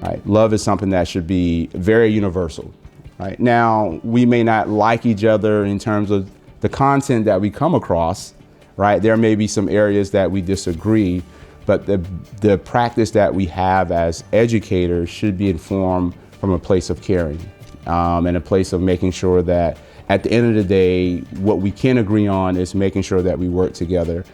Right? Love is something that should be very universal. Right? Now, we may not like each other in terms of the content that we come across. Right? There may be some areas that we disagree, but the practice that we have as educators should be informed from a place of caring and a place of making sure that at the end of the day, what we can agree on is making sure that we work together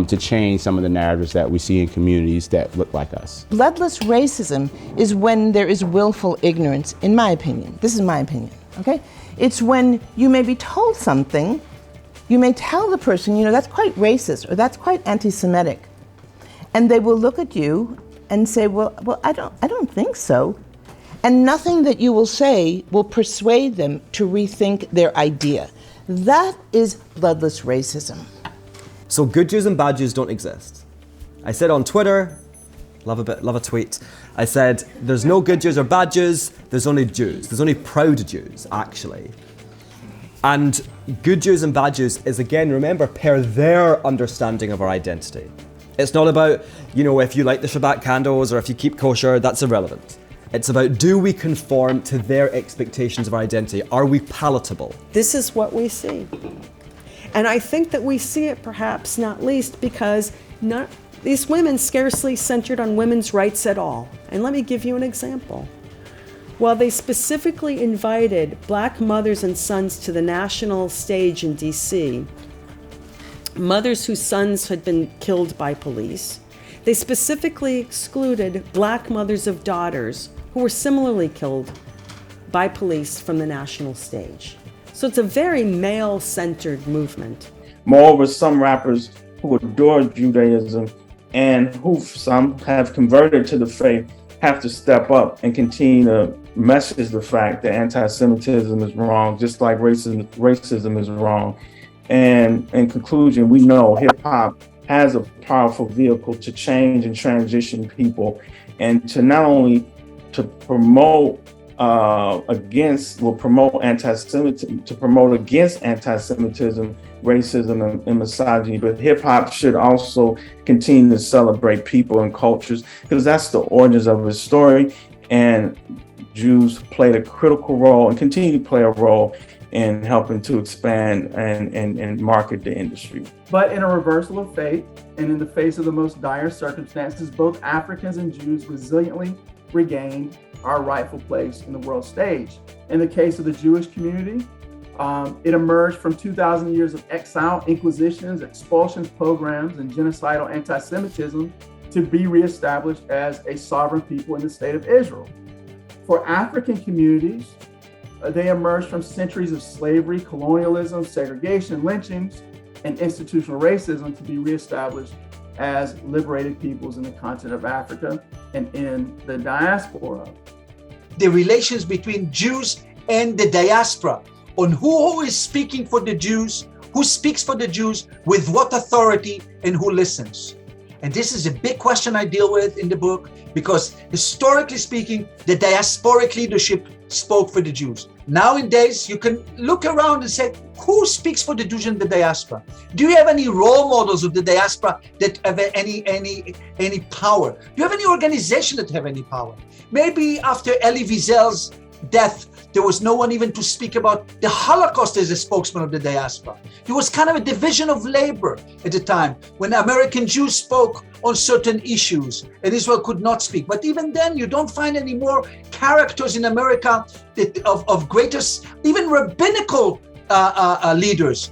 to change some of the narratives that we see in communities that look like us. Bloodless racism is when there is willful ignorance, in my opinion. This is my opinion, okay? It's when you may be told something, you may tell the person, you know, that's quite racist or that's quite anti-Semitic. And they will look at you and say, well, I don't think so. And nothing that you will say will persuade them to rethink their idea. That is bloodless racism. So good Jews and bad Jews don't exist. I said on Twitter, love a tweet, I said, there's no good Jews or bad Jews, there's only Jews. There's only proud Jews, actually. And good Jews and bad Jews is, again, remember, per their understanding of our identity. It's not about, you know, if you light the Shabbat candles or if you keep kosher, that's irrelevant. It's about, do we conform to their expectations of our identity? Are we palatable? This is what we see. And I think that we see it perhaps not least because these women scarcely centered on women's rights at all. And let me give you an example. While they specifically invited Black mothers and sons to the national stage in DC, mothers whose sons had been killed by police, they specifically excluded Black mothers of daughters who were similarly killed by police from the national stage. So it's a very male-centered movement. Moreover, some rappers who adore Judaism and who some have converted to the faith have to step up and continue to message the fact that anti-Semitism is wrong, just like racism is wrong. And in conclusion, we know hip-hop has a powerful vehicle to change and transition people, and to not only to promote anti-Semitism, to promote against anti-Semitism, racism, and misogyny, but hip-hop should also continue to celebrate people and cultures, because that's the origins of his story. And Jews played a critical role and continue to play a role in helping to expand and market the industry. But in a reversal of fate, and in the face of the most dire circumstances, both Africans and Jews resiliently regained our rightful place in the world stage. In the case of the Jewish community, it emerged from 2,000 years of exile, inquisitions, expulsions, pogroms, and genocidal anti-Semitism to be reestablished as a sovereign people in the state of Israel. For African communities, they emerged from centuries of slavery, colonialism, segregation, lynchings, and institutional racism to be reestablished as liberated peoples in the continent of Africa and in the diaspora. The relations between Jews and the diaspora, on who is speaking for the Jews, who speaks for the Jews, with what authority, and who listens. And this is a big question I deal with in the book, because historically speaking, the diasporic leadership spoke for the Jews. Nowadays, you can look around and say, who speaks for the Jews in the diaspora? Do you have any role models of the diaspora that have any power? Do you have any organization that have any power? Maybe after Elie Wiesel's death, there was no one even to speak about the Holocaust as a spokesman of the diaspora. There was kind of a division of labor at the time when American Jews spoke on certain issues and Israel could not speak. But even then, you don't find any more characters in America of greatest, even rabbinical leaders